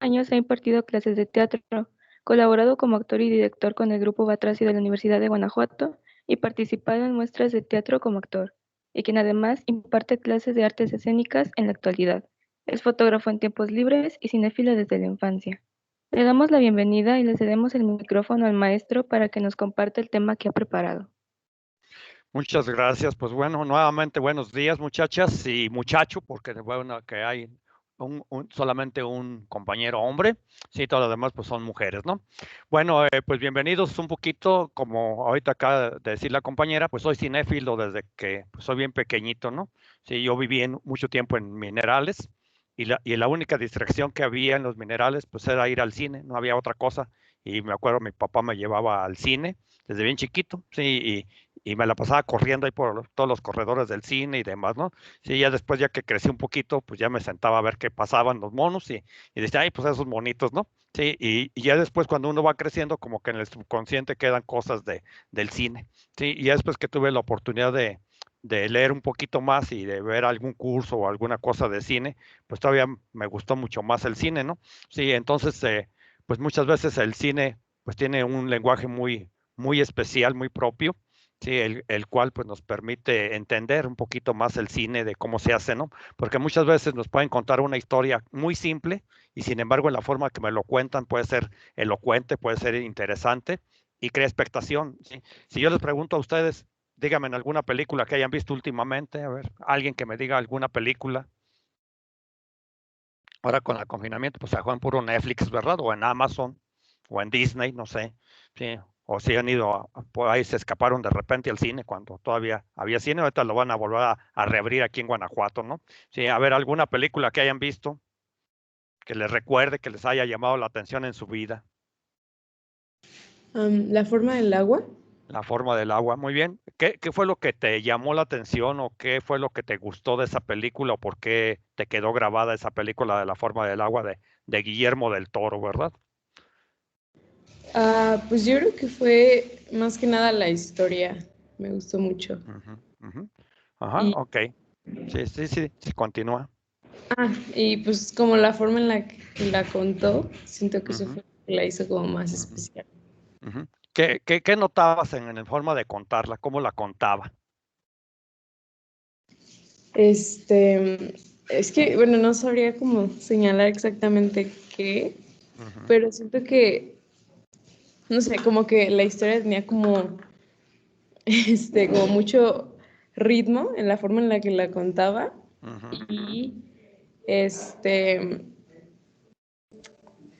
años ha impartido clases de teatro, colaborado como actor y director con el Grupo Batracio de la Universidad de Guanajuato y participado en muestras de teatro como actor, y quien además imparte clases de artes escénicas en la actualidad. Es fotógrafo en tiempos libres y cinéfilo desde la infancia. Le damos la bienvenida y le cedemos el micrófono al maestro para que nos comparta el tema que ha preparado. Muchas gracias. Pues bueno, nuevamente buenos días, muchachas y muchacho, porque bueno, que hay solamente un compañero hombre, sí, todos los demás pues son mujeres, ¿no? Bueno, pues bienvenidos un poquito, como ahorita acaba de decir la compañera, pues soy cinéfilo desde que pues, soy bien pequeñito, ¿no? Sí, yo viví mucho tiempo en minerales y la única distracción que había en los minerales pues era ir al cine, no había otra cosa. Y me acuerdo, mi papá me llevaba al cine desde bien chiquito, sí, y me la pasaba corriendo ahí por todos los corredores del cine y demás, ¿no? Sí, ya después, ya que crecí un poquito, pues ya me sentaba a ver qué pasaban los monos y decía, ay, pues esos monitos, ¿no? Sí, y ya después cuando uno va creciendo, como que en el subconsciente quedan cosas del cine, sí, y ya después que tuve la oportunidad de leer un poquito más y de ver algún curso o alguna cosa de cine, pues todavía me gustó mucho más el cine, ¿no? Sí, entonces, pues muchas veces el cine, pues tiene un lenguaje muy especial, muy propio, sí, el cual pues nos permite entender un poquito más el cine de cómo se hace, ¿no? Porque muchas veces nos pueden contar una historia muy simple y sin embargo en la forma que me lo cuentan puede ser elocuente, puede ser interesante y crea expectación, ¿sí? Si yo les pregunto a ustedes, díganme en alguna película que hayan visto últimamente, a ver, alguien que me diga alguna película. Ahora con el confinamiento, pues se juega en puro Netflix, ¿verdad? O en Amazon, o en Disney, no sé. Sí. O si han ido, por ahí se escaparon de repente al cine cuando todavía había cine, ahorita lo van a volver a reabrir aquí en Guanajuato, ¿no? Sí, a ver, alguna película que hayan visto, que les recuerde, que les haya llamado la atención en su vida. La forma del agua. La forma del agua, muy bien. ¿Qué fue lo que te llamó la atención o qué fue lo que te gustó de esa película o por qué te quedó grabada esa película de La forma del agua de Guillermo del Toro, ¿verdad? Pues yo creo que fue más que nada la historia. Me gustó mucho. Ujú, ujú. Ajá, Y, ok. Sí, sí, sí, sí, continúa. y pues como la forma en la que la contó, siento que eso Ujú, fue lo que la hizo como más ujú, especial. ujú. ¿Qué notabas en la forma de contarla? ¿Cómo la contaba? Es que, bueno, no sabría cómo señalar exactamente qué, Ujú, pero siento que, no sé, como que la historia tenía como, como mucho ritmo en la forma en la que la contaba ujú, y, este,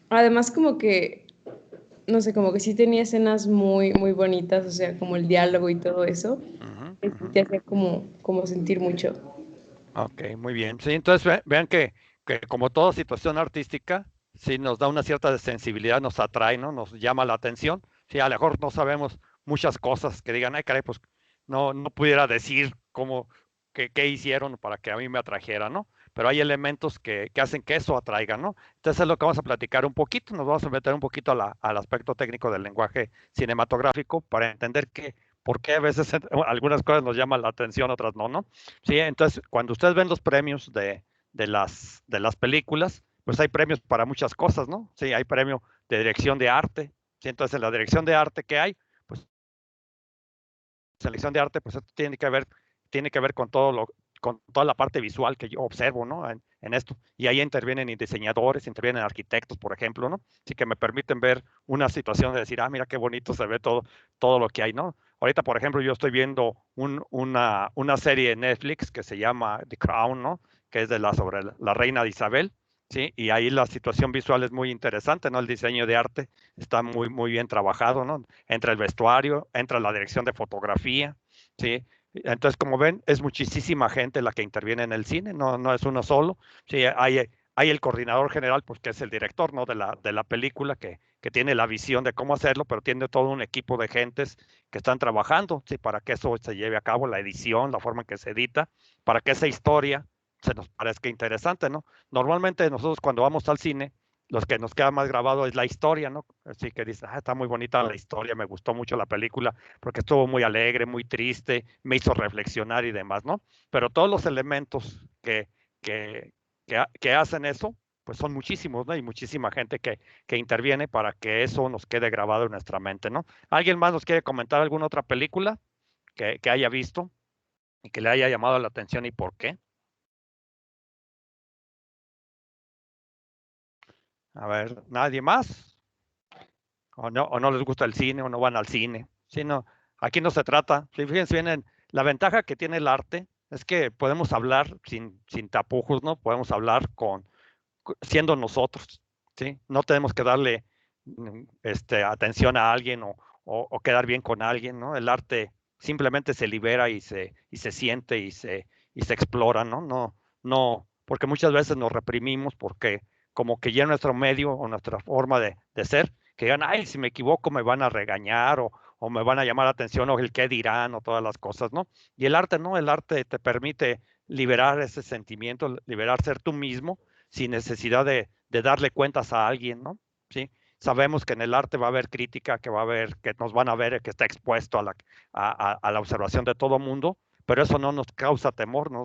además como que, no sé, como que sí tenía escenas muy, muy bonitas, o sea, como el diálogo y todo eso, ujú, que sí ujú. te hacía como sentir mucho. Ok, muy bien. Sí, entonces vean que como toda situación artística, sí nos da una cierta sensibilidad, nos atrae, ¿no? Nos llama la atención. Sí, a lo mejor no sabemos muchas cosas que digan, ay, caray, pues no pudiera decir qué hicieron para que a mí me atrajera, ¿no? Pero hay elementos que hacen que eso atraiga, ¿no? Entonces es lo que vamos a platicar un poquito, nos vamos a meter un poquito al aspecto técnico del lenguaje cinematográfico para entender por qué a veces algunas cosas nos llaman la atención, otras no, ¿no? Sí, entonces cuando ustedes ven los premios de las películas, pues hay premios para muchas cosas, ¿no? Sí, hay premio de dirección de arte. Sí, entonces en la dirección de arte que hay, pues selección de arte, pues esto tiene que ver con toda la parte visual que yo observo, ¿no? En esto. Y ahí intervienen diseñadores, intervienen arquitectos, por ejemplo, ¿no? Así que me permiten ver una situación de decir, mira qué bonito se ve todo lo que hay, ¿no? Ahorita, por ejemplo, yo estoy viendo una serie de Netflix que se llama The Crown, ¿no? Que es sobre la reina de Isabel, ¿sí? Y ahí la situación visual es muy interesante, ¿no? El diseño de arte está muy bien trabajado, ¿no? Entra el vestuario, entra la dirección de fotografía, ¿sí? Entonces, como ven, es muchísima gente la que interviene en el cine, no es uno solo, ¿sí? Hay el coordinador general, pues que es el director, ¿no? De la película, que tiene la visión de cómo hacerlo, pero tiene todo un equipo de gentes que están trabajando, ¿sí? Para que eso se lleve a cabo, la edición, la forma en que se edita, para que esa historia se nos parezca interesante, ¿no? Normalmente nosotros cuando vamos al cine, los que nos queda más grabado es la historia, ¿no? Así que dices, está muy bonita la historia, me gustó mucho la película, porque estuvo muy alegre, muy triste, me hizo reflexionar y demás, ¿no? Pero todos los elementos que hacen eso, pues son muchísimos, ¿no? Y muchísima gente que interviene para que eso nos quede grabado en nuestra mente, ¿no? ¿Alguien más nos quiere comentar alguna otra película que haya visto y que le haya llamado la atención y por qué? A ver, ¿nadie más? O no les gusta el cine, o no van al cine. Sí, no, aquí no se trata. Sí, fíjense bien, la ventaja que tiene el arte es que podemos hablar sin tapujos, ¿no? Podemos hablar siendo nosotros, ¿sí? No tenemos que darle atención a alguien o quedar bien con alguien, ¿no? El arte simplemente se libera y se siente y se explora, ¿no? No, porque muchas veces nos reprimimos porque como que ya nuestro medio o nuestra forma de ser, que digan, ay, si me equivoco me van a regañar o me van a llamar la atención o el qué dirán o todas las cosas, ¿no? Y el arte no, el arte te permite liberar ese sentimiento, liberar ser tú mismo sin necesidad de darle cuentas a alguien, ¿no? Sí, sabemos que en el arte va a haber crítica, que va a haber, que nos van a ver, que está expuesto a la observación de todo mundo, pero eso no nos causa temor, no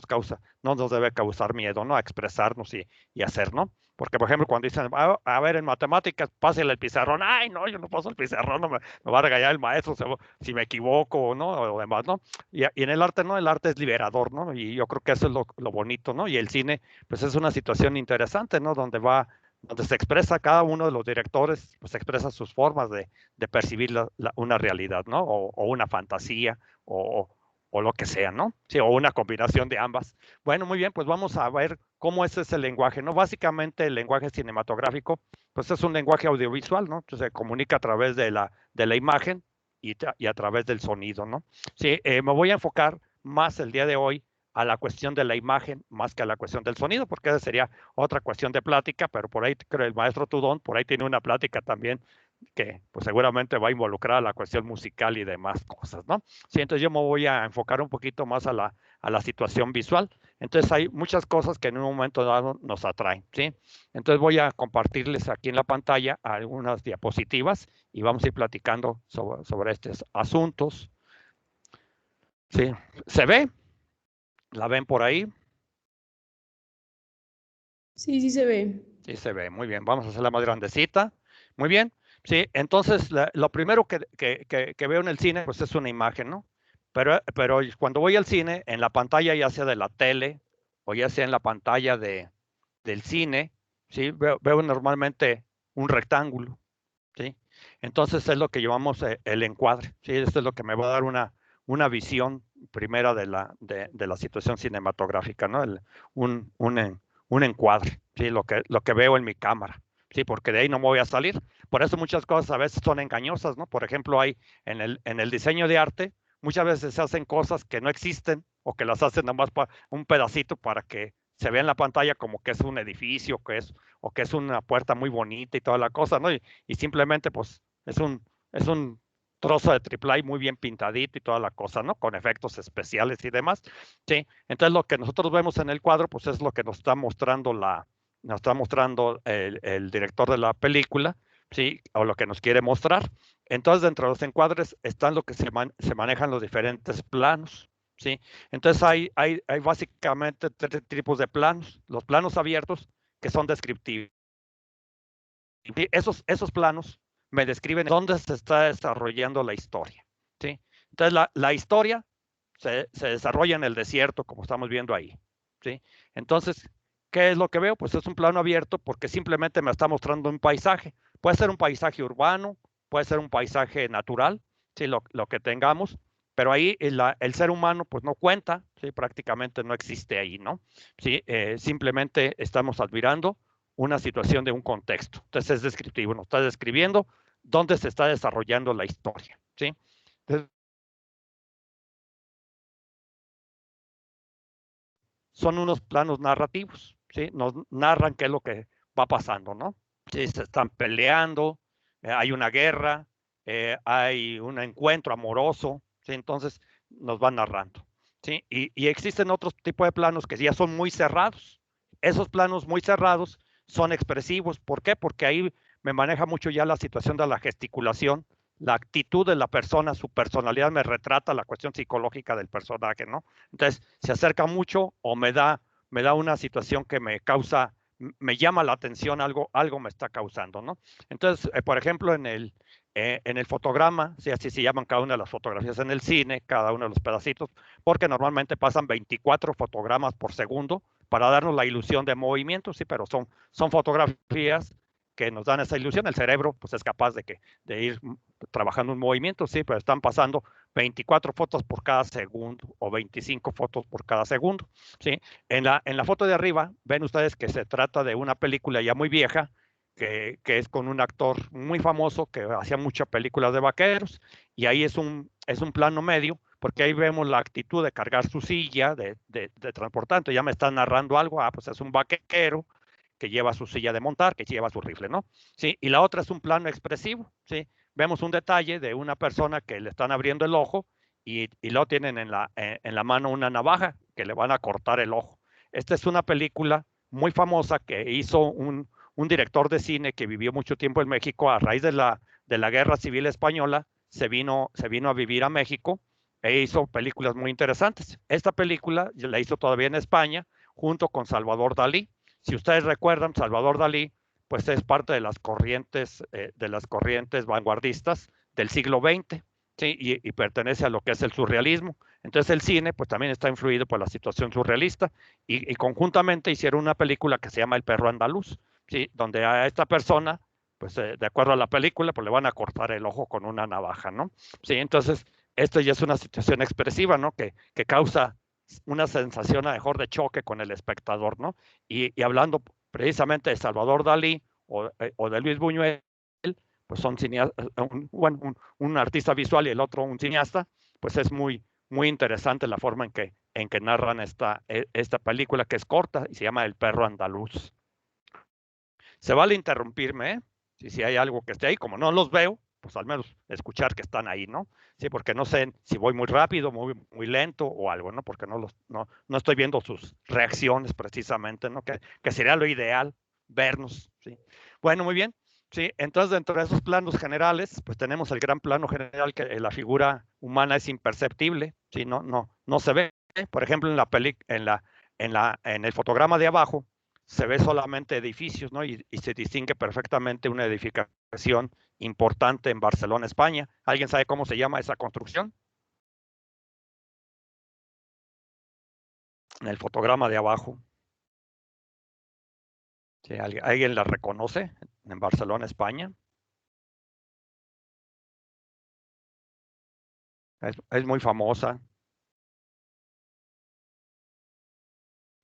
nos debe causar miedo, ¿no? A expresarnos y hacer, ¿no? Porque, por ejemplo, cuando dicen, a ver, en matemáticas, pásale el pizarrón, ay, no, yo no paso el pizarrón, me va a regañar el maestro si me equivoco, ¿no? O demás, ¿no? Y en el arte, ¿no? El arte es liberador, ¿no? Y yo creo que eso es lo bonito, ¿no? Y el cine, pues es una situación interesante, ¿no? Donde se expresa cada uno de los directores, pues expresa sus formas de percibir una realidad, ¿no? O una fantasía, o lo que sea, ¿no? Sí, o una combinación de ambas. Bueno, muy bien, pues vamos a ver cómo ese es el lenguaje, ¿no? Básicamente el lenguaje cinematográfico, pues es un lenguaje audiovisual, ¿no? Entonces se comunica a través de la imagen y a través del sonido, ¿no? Sí, me voy a enfocar más el día de hoy a la cuestión de la imagen más que a la cuestión del sonido, porque esa sería otra cuestión de plática, pero por ahí creo el maestro Tudón, por ahí tiene una plática también que pues seguramente va a involucrar a la cuestión musical y demás cosas, ¿no? Sí, entonces yo me voy a enfocar un poquito más a la situación visual. Entonces hay muchas cosas que en un momento dado nos atraen, ¿sí? Entonces voy a compartirles aquí en la pantalla algunas diapositivas y vamos a ir platicando sobre estos asuntos. ¿Sí? ¿Se ve? ¿La ven por ahí? Sí, sí se ve. Sí, se ve. Muy bien. Vamos a hacerla más grandecita. Muy bien. Sí, entonces lo primero que veo en el cine, pues es una imagen, ¿no? Pero cuando voy al cine, en la pantalla, ya sea de la tele o ya sea en la pantalla del cine, ¿sí? Veo normalmente un rectángulo, ¿sí? Entonces es lo que llamamos el encuadre, ¿sí? Esto es lo que me va a dar una visión primera de la situación cinematográfica, ¿no? Un encuadre, ¿sí? Lo que veo en mi cámara, ¿sí? Porque de ahí no me voy a salir. Por eso muchas cosas a veces son engañosas, ¿no? Por ejemplo, hay en el diseño de arte, muchas veces se hacen cosas que no existen o que las hacen nada más para un pedacito para que se vea en la pantalla como que es un edificio, o que es una puerta muy bonita y toda la cosa, ¿no? Y simplemente pues es un trozo de triple A muy bien pintadito y toda la cosa, ¿no? Con efectos especiales y demás, ¿sí? Entonces lo que nosotros vemos en el cuadro, pues es lo que nos está mostrando el director de la película, ¿sí? O lo que nos quiere mostrar. Entonces dentro de los encuadres están lo que se manejan los diferentes planos, ¿sí? Entonces hay básicamente tres tipos de planos. Los planos abiertos, que son descriptivos. Y esos planos me describen dónde se está desarrollando la historia, ¿sí? Entonces la historia se desarrolla en el desierto, como estamos viendo ahí, ¿sí? Entonces, ¿qué es lo que veo? Pues es un plano abierto porque simplemente me está mostrando un paisaje. Puede ser un paisaje urbano, puede ser un paisaje natural, ¿sí? Lo que tengamos, pero ahí el ser humano pues no cuenta, ¿sí? Prácticamente no existe ahí, ¿no? ¿Sí? Simplemente estamos admirando una situación de un contexto. Entonces es descriptivo, nos está describiendo dónde se está desarrollando la historia, ¿sí? Entonces, son unos planos narrativos, ¿sí? Nos narran qué es lo que va pasando, ¿no? Sí, se están peleando, hay una guerra, hay un encuentro amoroso, ¿sí? Entonces nos van narrando, ¿sí? Y existen otros tipos de planos que ya son muy cerrados. Esos planos muy cerrados son expresivos. ¿Por qué? Porque ahí me maneja mucho ya la situación de la gesticulación, la actitud de la persona, su personalidad me retrata la cuestión psicológica del personaje, ¿no? Entonces, se acerca mucho o me da una situación que me causa me llama la atención, algo me está causando, ¿no? Entonces, por ejemplo, en el fotograma, sí, así se llaman cada una de las fotografías en el cine, cada uno de los pedacitos, porque normalmente pasan 24 fotogramas por segundo para darnos la ilusión de movimiento, sí, pero son fotografías que nos dan esa ilusión. El cerebro pues es capaz de ir trabajando un movimiento, sí, pero están pasando 24 fotos por cada segundo o 25 fotos por cada segundo, sí. En la foto de arriba ven ustedes que se trata de una película ya muy vieja, que es con un actor muy famoso que hacía muchas películas de vaqueros, y ahí es un plano medio, porque ahí vemos la actitud de cargar su silla, de transportar. Entonces ya me están narrando algo, pues es un vaquero que lleva su silla de montar, que lleva su rifle, ¿no? Sí, y la otra es un plano expresivo, ¿sí? Vemos un detalle de una persona que le están abriendo el ojo y lo tienen en la mano una navaja que le van a cortar el ojo. Esta es una película muy famosa que hizo un director de cine que vivió mucho tiempo en México a raíz de la Guerra Civil Española. Se vino a vivir a México e hizo películas muy interesantes. Esta película la hizo todavía en España junto con Salvador Dalí. Si ustedes recuerdan, Salvador Dalí pues es parte de las corrientes vanguardistas del siglo XX, ¿sí? Y pertenece a lo que es el surrealismo. Entonces el cine pues también está influido por la situación surrealista, y conjuntamente hicieron una película que se llama El perro andaluz, ¿sí? Donde a esta persona pues de acuerdo a la película pues le van a cortar el ojo con una navaja, ¿no? Sí, entonces esto ya es una situación expresiva, ¿no? Que causa una sensación a lo mejor de choque con el espectador, ¿no? Y hablando precisamente de Salvador Dalí o de Luis Buñuel, pues son cineastas, un artista visual y el otro un cineasta, pues es muy, muy interesante la forma en que narran esta película, que es corta y se llama El perro andaluz. Se vale interrumpirme, ¿eh? Si hay algo que esté ahí, como no los veo, pues al menos escuchar que están ahí, ¿no? Sí, porque no sé si voy muy rápido, muy lento o algo, ¿no? Porque no estoy viendo sus reacciones precisamente, ¿no? Que sería lo ideal, vernos, ¿sí? Bueno, muy bien. Sí, entonces dentro de esos planos generales, pues tenemos el gran plano general, que la figura humana es imperceptible, ¿sí? No se ve. Por ejemplo, en el fotograma de abajo, se ve solamente edificios, ¿no? Y se distingue perfectamente una edificación importante en Barcelona, España. ¿Alguien sabe cómo se llama esa construcción? En el fotograma de abajo. ¿Sí? ¿Alguien la reconoce en Barcelona, España? Es muy famosa.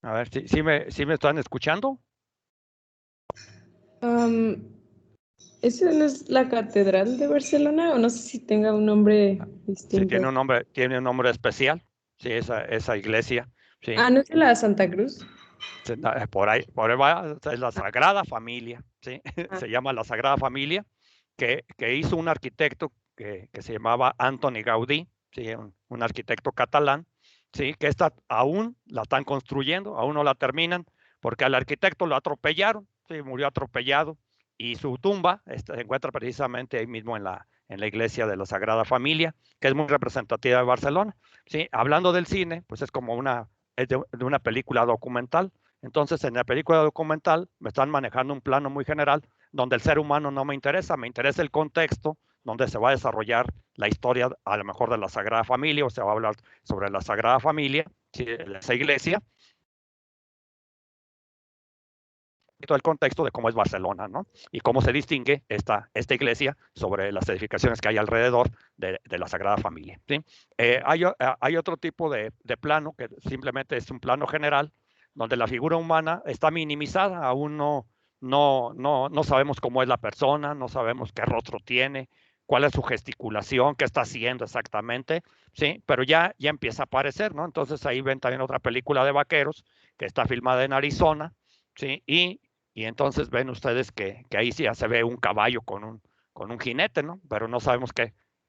A ver, ¿sí me están escuchando? ¿Esa no es la Catedral de Barcelona? O no sé si tenga un nombre distinto. Sí, tiene un nombre especial. Sí, esa iglesia. Sí. ¿No es la Santa Cruz? Por ahí va, es la Sagrada Familia, ¿sí? Se llama la Sagrada Familia, que hizo un arquitecto que se llamaba Antoni Gaudí, ¿sí? Un arquitecto catalán, ¿sí? Que aún la están construyendo, aún no la terminan, porque al arquitecto lo atropellaron, ¿sí? Murió atropellado, y su tumba se encuentra precisamente ahí mismo en la iglesia de la Sagrada Familia, que es muy representativa de Barcelona, ¿sí? Hablando del cine, pues es como de una película documental. Entonces, en la película documental me están manejando un plano muy general donde el ser humano no me interesa el contexto donde se va a desarrollar la historia, a lo mejor de la Sagrada Familia, o se va a hablar sobre la Sagrada Familia, ¿sí? Esa iglesia, y todo el contexto de cómo es Barcelona, ¿no? Y cómo se distingue esta iglesia sobre las edificaciones que hay alrededor de la Sagrada Familia, ¿sí? Hay otro tipo de plano que simplemente es un plano general, donde la figura humana está minimizada. Aún no sabemos cómo es la persona, no sabemos qué rostro tiene, cuál es su gesticulación, qué está haciendo exactamente, ¿sí? Pero ya empieza a aparecer, ¿no? Entonces ahí ven también otra película de vaqueros que está filmada en Arizona, ¿sí? Y entonces ven ustedes que ahí sí ya se ve un caballo con un jinete, ¿no? Pero no sabemos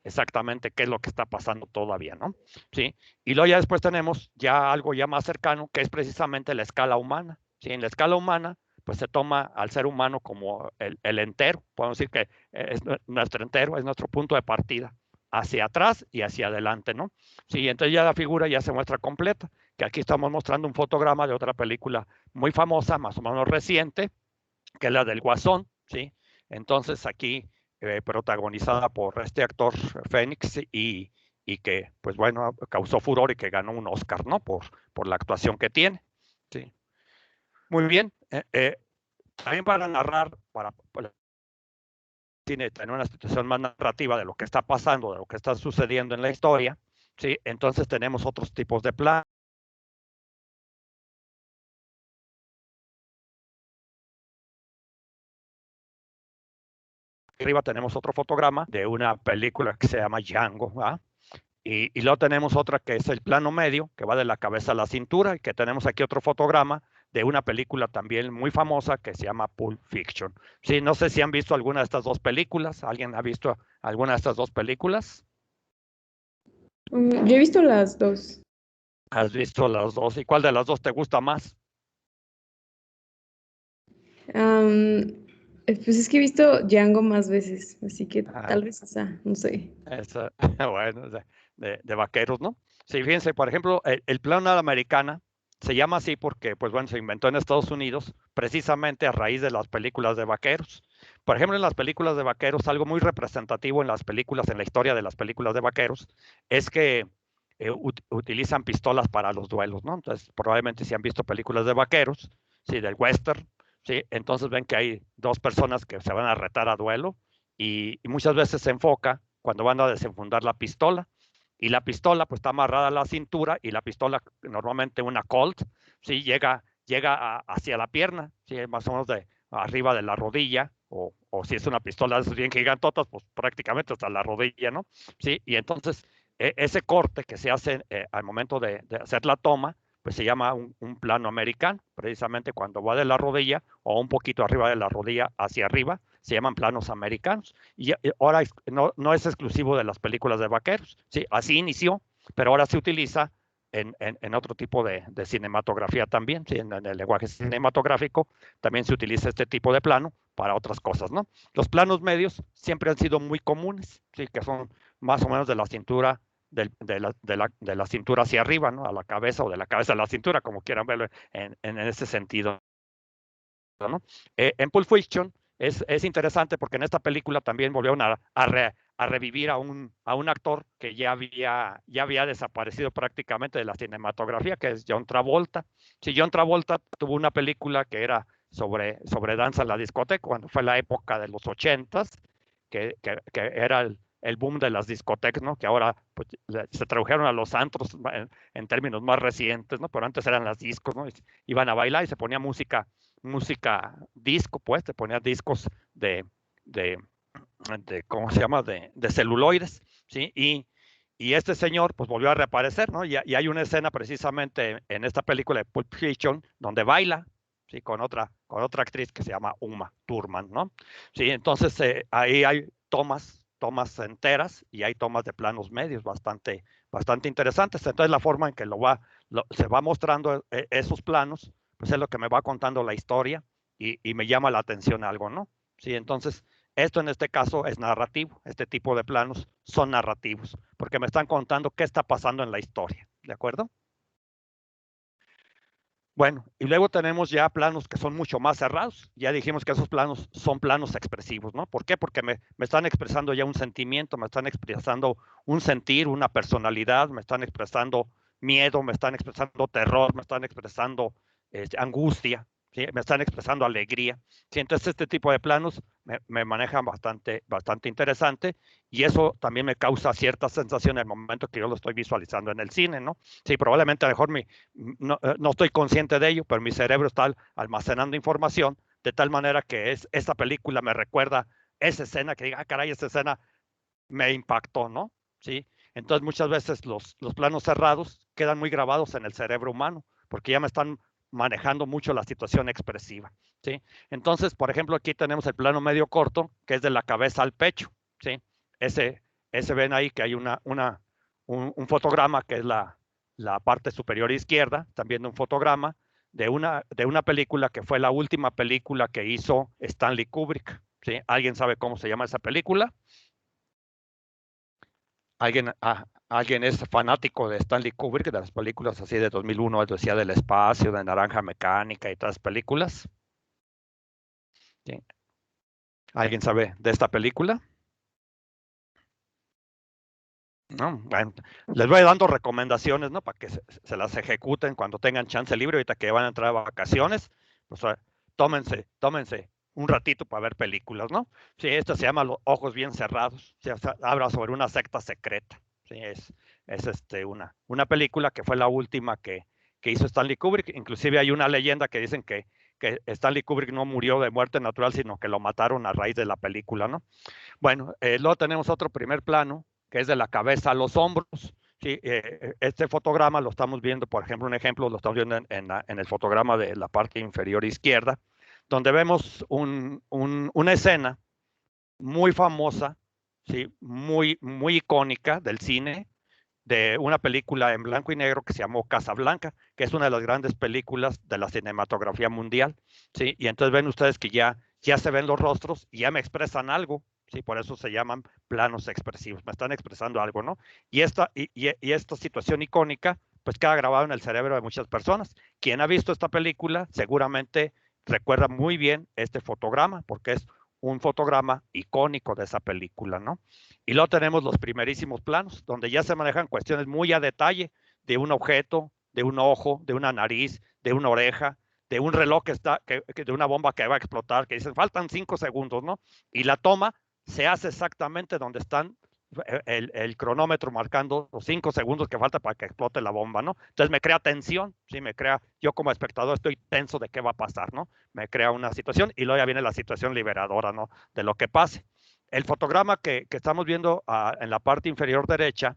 exactamente qué es lo que está pasando todavía, ¿no? ¿Sí? Y luego ya después tenemos ya algo ya más cercano, que es precisamente la escala humana, ¿sí? En la escala humana, pues se toma al ser humano como el entero. Podemos decir que es nuestro entero, es nuestro punto de partida, hacia atrás y hacia adelante, ¿no? Sí, entonces ya la figura ya se muestra completa. que aquí estamos mostrando un fotograma de otra película muy famosa, más o menos reciente, que es la del Guasón, ¿sí? Entonces aquí protagonizada por este actor Fénix y que, pues bueno, causó furor y que ganó un Oscar, ¿no? Por la actuación que tiene, ¿sí? Muy bien. También para narrar, tiene tener una situación más narrativa de lo que está pasando, de lo que está sucediendo en la historia, ¿sí? Entonces tenemos otros tipos de planos. Arriba tenemos otro fotograma de una película que se llama Django, ¿verdad? Y luego tenemos otra que es el plano medio, que va de la cabeza a la cintura, y que tenemos aquí otro fotograma de una película también muy famosa que se llama Pulp Fiction. Sí, no sé si han visto alguna de estas dos películas. ¿Alguien ha visto alguna de estas dos películas? Yo he visto las dos. ¿Has visto las dos? ¿Y cuál de las dos te gusta más? Pues es que he visto Django más veces, así que Ah, tal vez esa, no sé. esa, bueno, de vaqueros, ¿no? Sí, fíjense, por ejemplo, el plano a la americana se llama así porque, pues bueno, se inventó en Estados Unidos precisamente a raíz de las películas de vaqueros. Por ejemplo, en las películas de vaqueros, algo muy representativo en las películas, en la historia de las películas de vaqueros, es que utilizan pistolas para los duelos, ¿no? Entonces, probablemente si han visto películas de vaqueros, sí, del western, sí, entonces ven que hay dos personas que se van a retar a duelo y muchas veces se enfoca cuando van a desenfundar la pistola y la pistola pues está amarrada a la cintura y la pistola normalmente una Colt, sí, llega hacia la pierna, sí, más o menos de arriba de la rodilla o si es una pistola de esas bien gigantotas, pues prácticamente hasta la rodilla, ¿no? Sí, y entonces ese corte que se hace al momento de hacer la toma, pues se llama un plano americano, precisamente cuando va de la rodilla o un poquito arriba de la rodilla hacia arriba, se llaman planos americanos. Y ahora no es exclusivo de las películas de vaqueros, ¿sí? Así inició, pero ahora se utiliza en otro tipo de cinematografía también, ¿sí? En el lenguaje cinematográfico también se utiliza este tipo de plano para otras cosas, ¿no? Los planos medios siempre han sido muy comunes, ¿sí? Que son más o menos de la cintura de la cintura hacia arriba, ¿no? A la cabeza o de la cabeza a la cintura, como quieran verlo en ese sentido, ¿no? En Pulp Fiction es interesante porque en esta película también volvieron a revivir a un actor que ya había desaparecido prácticamente de la cinematografía, que es John Travolta. Sí, John Travolta tuvo una película que era sobre danza en la discoteca, cuando fue la época de los 80s, que era el boom de las discotecas, ¿no? Que ahora pues, se tradujeron a los antros en términos más recientes, ¿no? Pero antes eran las discos, ¿no? Iban a bailar y se ponía música disco, pues, te ponía discos de, ¿cómo se llama? De celuloides, ¿sí? Y este señor, pues, volvió a reaparecer, ¿no? Y hay una escena precisamente en esta película de Pulp Fiction donde baila, ¿sí? Con otra actriz que se llama Uma Thurman, ¿no? Sí, entonces ahí hay tomas enteras y hay tomas de planos medios bastante interesantes. Entonces la forma en que se va mostrando esos planos, pues es lo que me va contando la historia y me llama la atención algo, ¿no? Sí, entonces esto en este caso es narrativo, este tipo de planos son narrativos, porque me están contando qué está pasando en la historia, ¿de acuerdo? Bueno, y luego tenemos ya planos que son mucho más cerrados. Ya dijimos que esos planos son planos expresivos, ¿no? ¿Por qué? Porque me están expresando ya un sentimiento, me están expresando un sentir, una personalidad, me están expresando miedo, me están expresando terror, me están expresando angustia, ¿sí? Me están expresando alegría. ¿Sí? Entonces este tipo de planos me manejan bastante interesante y eso también me causa cierta sensación en el momento que yo lo estoy visualizando en el cine, ¿no? Sí, probablemente a lo mejor no estoy consciente de ello, pero mi cerebro está almacenando información de tal manera que esta película me recuerda esa escena que diga, ah, caray, esa escena me impactó, ¿no? Sí. Entonces muchas veces los planos cerrados quedan muy grabados en el cerebro humano porque ya me están manejando mucho la situación expresiva, ¿sí? Entonces, por ejemplo, aquí tenemos el plano medio corto, que es de la cabeza al pecho, ¿sí? Ese ven ahí que hay un fotograma que es la parte superior izquierda, también un fotograma de una película que fue la última película que hizo Stanley Kubrick, ¿sí? ¿Alguien sabe cómo se llama esa película? ¿Alguien es fanático de Stanley Kubrick, de las películas así de 2001, Odisea del Espacio, de Naranja Mecánica y todas las películas? ¿Sí? ¿Alguien sabe de esta película? ¿No? Bueno, les voy dando recomendaciones, ¿no? Para que se las ejecuten cuando tengan chance libre, ahorita que van a entrar a vacaciones, pues tómense un ratito para ver películas, ¿no? Sí, esta se llama Los ojos bien cerrados, habla sobre una secta secreta, sí, es una película que fue la última que hizo Stanley Kubrick, inclusive hay una leyenda que dicen que Stanley Kubrick no murió de muerte natural, sino que lo mataron a raíz de la película, ¿no? Bueno, luego tenemos otro primer plano, que es de la cabeza a los hombros. Sí, este fotograma lo estamos viendo, por ejemplo, un ejemplo lo estamos viendo en el fotograma de la parte inferior izquierda, donde vemos una escena muy famosa, sí, muy icónica del cine, de una película en blanco y negro que se llamó Casablanca, que es una de las grandes películas de la cinematografía mundial, ¿sí? Y entonces ven ustedes que ya se ven los rostros y ya me expresan algo, ¿sí? Por eso se llaman planos expresivos, me están expresando algo, ¿no? Y esta situación icónica, pues queda grabado en el cerebro de muchas personas. Quien ha visto esta película seguramente recuerda muy bien este fotograma, porque es un fotograma icónico de esa película, ¿no? Y luego tenemos los primerísimos planos, donde ya se manejan cuestiones muy a detalle de un objeto, de un ojo, de una nariz, de una oreja, de un reloj de una bomba que va a explotar, que dicen, faltan 5 segundos, ¿no? Y la toma se hace exactamente donde están el cronómetro marcando los 5 segundos que falta para que explote la bomba, ¿no? Entonces me crea tensión, ¿sí? Yo como espectador estoy tenso de qué va a pasar, ¿no? Me crea una situación y luego ya viene la situación liberadora, ¿no? De lo que pase. El fotograma que estamos viendo en la parte inferior derecha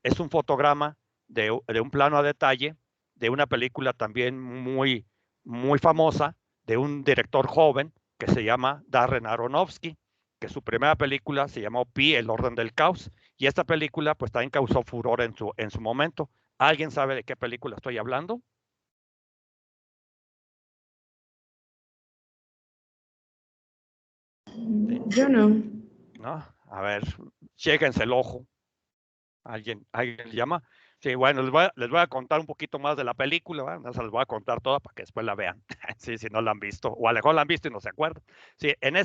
es un fotograma de un plano a detalle de una película también muy famosa de un director joven que se llama Darren Aronofsky, que su primera película se llamó Pi, el orden del caos, y esta película pues también causó furor en su momento. ¿Alguien sabe de qué película estoy hablando? ¿Sí? Yo no. ¿No? A ver, chéquense el ojo. ¿Alguien llama? Sí, bueno, les voy a contar un poquito más de la película, ¿verdad? No se les voy a contar toda para que después la vean, sí, si no la han visto, o a lo mejor la han visto y no se acuerdan. Sí, en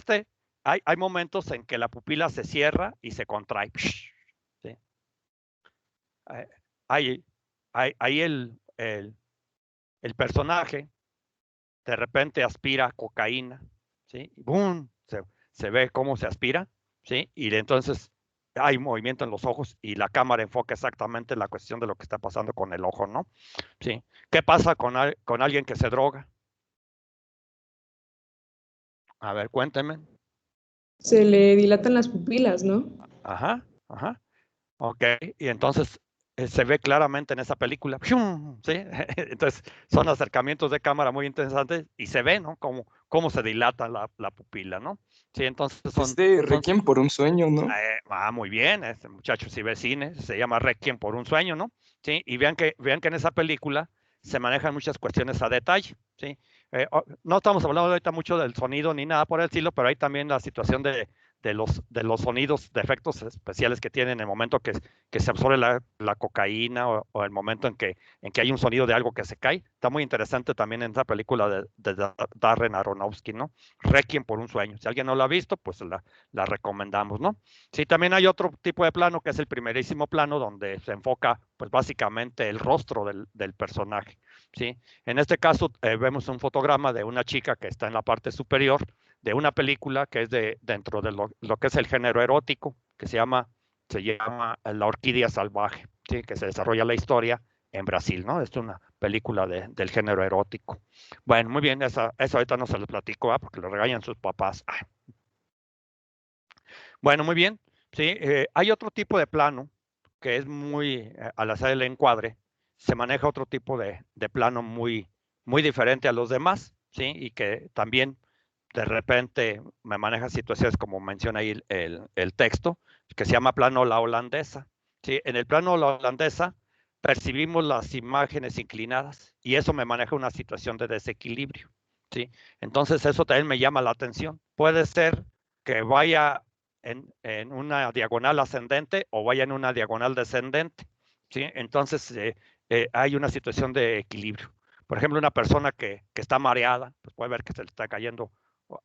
hay momentos en que la pupila se cierra y se contrae. ¿Sí? Ahí, ahí el personaje de repente aspira cocaína, ¿sí? Y ¡boom! Se ve cómo se aspira, ¿sí? Y entonces hay movimiento en los ojos y la cámara enfoca exactamente la cuestión de lo que está pasando con el ojo, ¿no? ¿Sí? ¿Qué pasa con alguien que se droga? A ver, cuéntenme. Se le dilatan las pupilas, ¿no? Ajá, ajá. Ok, y entonces se ve claramente en esa película, ¡pium! ¿Sí? Entonces son acercamientos de cámara muy interesantes y se ve, ¿no? Cómo se dilata la pupila, ¿no? Sí, entonces Es de Requiem por un sueño, ¿no? Muy bien, este muchacho si ve cine, se llama Requiem por un sueño, ¿no? Sí, y vean que en esa película se manejan muchas cuestiones a detalle, ¿sí? No estamos hablando ahorita mucho del sonido ni nada por el estilo, pero hay también la situación de los sonidos, de efectos especiales que tienen en el momento que se absorbe la cocaína o el momento en que hay un sonido de algo que se cae. Está muy interesante también en esa película de Darren Aronofsky, ¿no? Requiem por un sueño. Si alguien no lo ha visto, pues la recomendamos, ¿no? Sí, también hay otro tipo de plano que es el primerísimo plano donde se enfoca pues básicamente el rostro del personaje, ¿sí? En este caso vemos un fotograma de una chica que está en la parte superior de una película que es dentro de lo que es el género erótico, que se llama La Orquídea Salvaje, ¿sí? Que se desarrolla la historia en Brasil, ¿no? Es una película del género erótico. Bueno, muy bien, eso ahorita no se les platico, ¿eh? Porque lo regañan sus papás. Bueno, muy bien. Sí, hay otro tipo de plano que es al hacer el encuadre, se maneja otro tipo de plano muy diferente a los demás, ¿sí? Y que también de repente me maneja situaciones como menciona ahí el texto, que se llama plano la holandesa. ¿Sí? En el plano la holandesa percibimos las imágenes inclinadas y eso me maneja una situación de desequilibrio, ¿sí? Entonces eso también me llama la atención. Puede ser que vaya en una diagonal ascendente o vaya en una diagonal descendente, ¿sí? Entonces hay una situación de equilibrio. Por ejemplo, una persona que está mareada, pues puede ver que se le está cayendo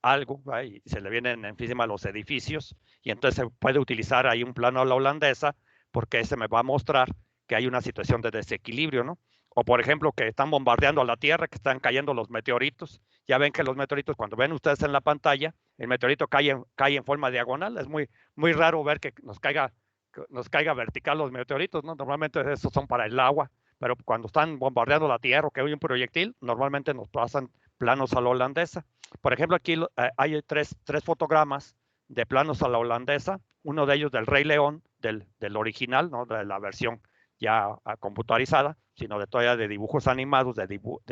algo, ¿va? Y se le vienen encima los edificios, y entonces se puede utilizar ahí un plano a la holandesa, porque ese me va a mostrar que hay una situación de desequilibrio, ¿no? O por ejemplo, que están bombardeando a la Tierra, que están cayendo los meteoritos. Ya ven que los meteoritos, cuando ven ustedes en la pantalla, el meteorito cae en forma diagonal. Es muy raro ver que nos caiga vertical los meteoritos, ¿no? Normalmente esos son para el agua, pero cuando están bombardeando la Tierra o que hay un proyectil, normalmente nos pasan planos a la holandesa. Por ejemplo, aquí hay tres fotogramas de planos a la holandesa, uno de ellos del Rey León, del original, ¿no? De la versión ya computarizada, sino de todavía de dibujos animados, de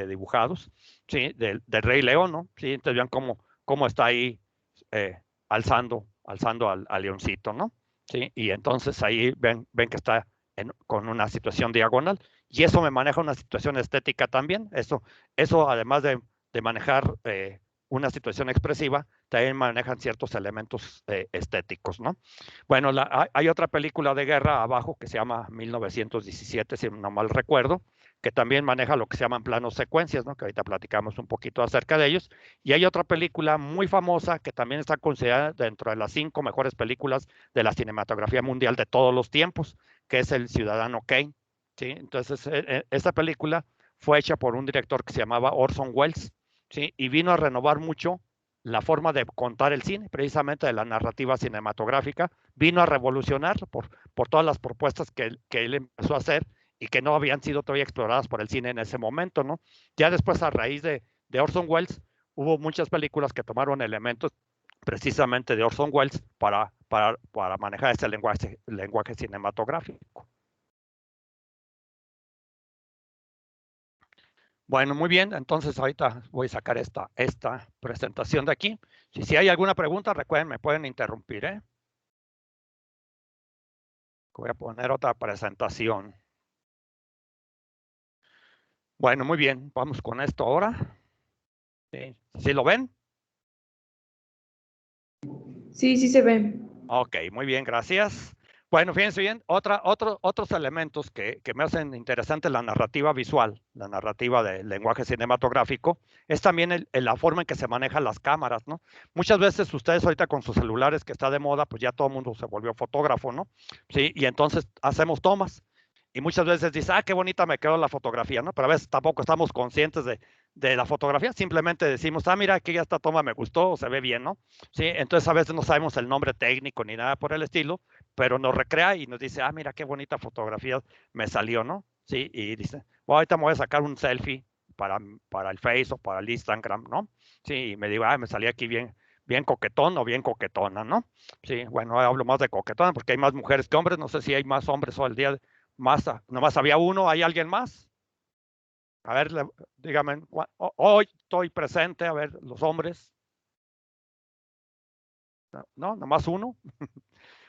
dibujados, ¿sí? Del Rey León, ¿no? ¿Sí? Entonces vean cómo está ahí alzando al leoncito, ¿no? ¿Sí? Y entonces ahí ven que está con una situación diagonal, y eso me maneja una situación estética también. Eso además de manejar una situación expresiva, también manejan ciertos elementos estéticos, ¿no? Bueno, hay otra película de guerra abajo que se llama 1917, si no mal recuerdo, que también maneja lo que se llaman planos secuencias, ¿no? Que ahorita platicamos un poquito acerca de ellos. Y hay otra película muy famosa que también está considerada dentro de las 5 mejores películas de la cinematografía mundial de todos los tiempos, que es El Ciudadano Kane, ¿sí? Entonces, esta película fue hecha por un director que se llamaba Orson Welles, ¿sí? Y vino a renovar mucho la forma de contar el cine, precisamente de la narrativa cinematográfica. Vino a revolucionar por todas las propuestas que él empezó a hacer y que no habían sido todavía exploradas por el cine en ese momento, ¿no? Ya después, a raíz de Orson Welles, hubo muchas películas que tomaron elementos precisamente de Orson Welles para manejar ese lenguaje cinematográfico. Bueno, muy bien, entonces ahorita voy a sacar esta presentación de aquí. Si hay alguna pregunta, recuerden, me pueden interrumpir, ¿eh? Voy a poner otra presentación. Bueno, muy bien, vamos con esto ahora. ¿Sí lo ven? Sí, sí se ve. Ok, muy bien, gracias. Bueno, fíjense bien, otros elementos que me hacen interesante la narrativa visual, la narrativa del lenguaje cinematográfico, es también la forma en que se manejan las cámaras, ¿no? Muchas veces ustedes ahorita con sus celulares, que está de moda, pues ya todo el mundo se volvió fotógrafo, ¿no? Sí, y entonces hacemos tomas. Y muchas veces dice, qué bonita me quedó la fotografía, ¿no? Pero a veces tampoco estamos conscientes de la fotografía, simplemente decimos, mira, aquí esta toma me gustó, o se ve bien, ¿no? Sí, entonces a veces no sabemos el nombre técnico ni nada por el estilo, pero nos recrea y nos dice, mira qué bonita fotografía me salió, ¿no? Sí, y dice, ahorita me voy a sacar un selfie para el Face o para el Instagram, ¿no? Sí, y me digo, me salí aquí bien coquetón o bien coquetona, ¿no? Sí, bueno, hablo más de coquetona porque hay más mujeres que hombres, no sé si hay más hombres hoy el día, nomás había uno, ¿hay alguien más? A ver, dígame, hoy estoy presente, a ver, los hombres. No, nomás uno.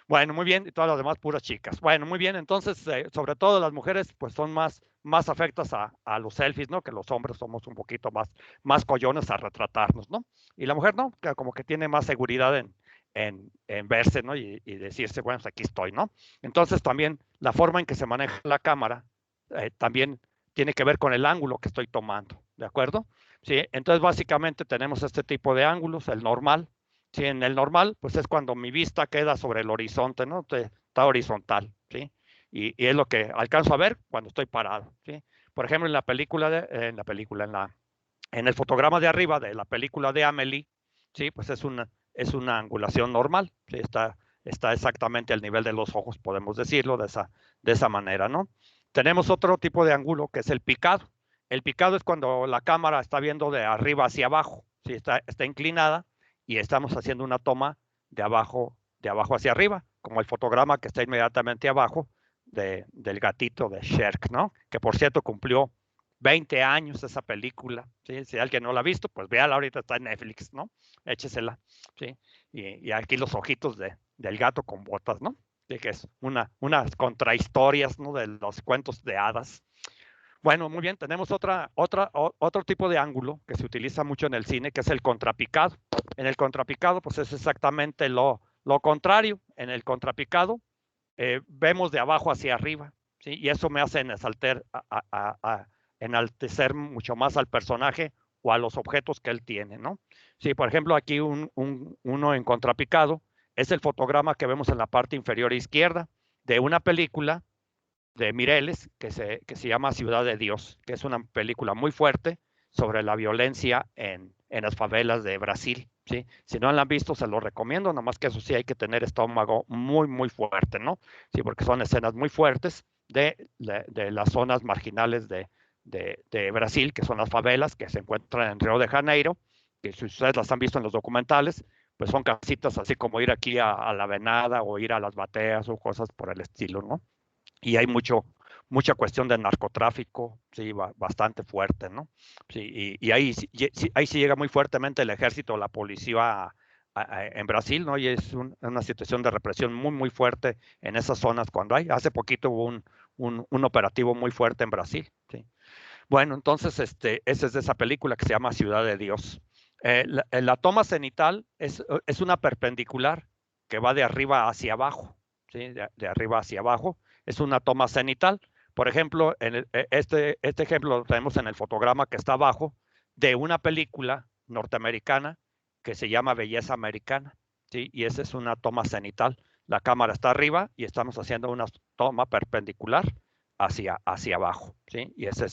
Bueno, muy bien, y todas las demás puras chicas. Bueno, muy bien, entonces, sobre todo las mujeres, pues son más afectas a los selfies, ¿no? Que los hombres somos un poquito más collones a retratarnos, ¿no? Y la mujer, ¿no? Que como que tiene más seguridad en verse, ¿no? Y decirse, bueno, pues aquí estoy, ¿no? Entonces también la forma en que se maneja la cámara también tiene que ver con el ángulo que estoy tomando, ¿de acuerdo? Sí, entonces básicamente tenemos este tipo de ángulos, el normal. Sí, en el normal, pues es cuando mi vista queda sobre el horizonte, ¿no? Está horizontal, ¿sí? Y es lo que alcanzo a ver cuando estoy parado, ¿sí? Por ejemplo, en el fotograma de arriba de la película de Amélie, ¿sí? Pues es una angulación normal, ¿sí? Está exactamente al nivel de los ojos, podemos decirlo de esa manera, ¿no? Tenemos otro tipo de ángulo que es el picado. El picado es cuando la cámara está viendo de arriba hacia abajo, ¿sí? Está inclinada y estamos haciendo una toma de abajo hacia arriba, como el fotograma que está inmediatamente abajo del gatito de Shrek, ¿no? Que por cierto cumplió 20 años esa película, ¿sí? Si alguien no la ha visto, pues véala, ahorita está en Netflix, ¿no? Échesela, ¿sí? Y aquí los ojitos del gato con botas, ¿no? Sí, que es unas contrahistorias, ¿no? De los cuentos de hadas. Bueno, muy bien, tenemos otro tipo de ángulo que se utiliza mucho en el cine, que es el contrapicado. En el contrapicado, pues es exactamente lo Lo contrario, en el contrapicado, vemos de abajo hacia arriba, ¿sí? Y eso me hace enaltecer mucho más al personaje o a los objetos que él tiene, ¿no? Sí, por ejemplo, aquí uno en contrapicado es el fotograma que vemos en la parte inferior izquierda de una película de Mireles que se llama Ciudad de Dios, que es una película muy fuerte sobre la violencia en las favelas de Brasil, ¿sí? Si no la han visto, se lo recomiendo, nomás que eso sí hay que tener estómago muy, muy fuerte, ¿no? Sí, porque son escenas muy fuertes de las zonas marginales de Brasil, que son las favelas que se encuentran en Río de Janeiro, que si ustedes las han visto en los documentales, pues son casitas así como ir aquí a la Venada o ir a las Bateas o cosas por el estilo, ¿no? Y hay mucha cuestión de narcotráfico, sí, bastante fuerte, ¿no? Sí, y ahí sí llega muy fuertemente el ejército, la policía en Brasil, ¿no? Y es una situación de represión muy, muy fuerte en esas zonas cuando hay. Hace poquito hubo un operativo muy fuerte en Brasil, ¿sí? Bueno, entonces, ese es de esa película que se llama Ciudad de Dios. La toma cenital es una perpendicular que va de arriba hacia abajo, ¿sí? De arriba hacia abajo. Es una toma cenital. Por ejemplo, este ejemplo lo tenemos en el fotograma que está abajo de una película norteamericana que se llama Belleza Americana, ¿sí? Y esa es una toma cenital. La cámara está arriba y estamos haciendo una toma perpendicular hacia abajo, ¿sí? Y esa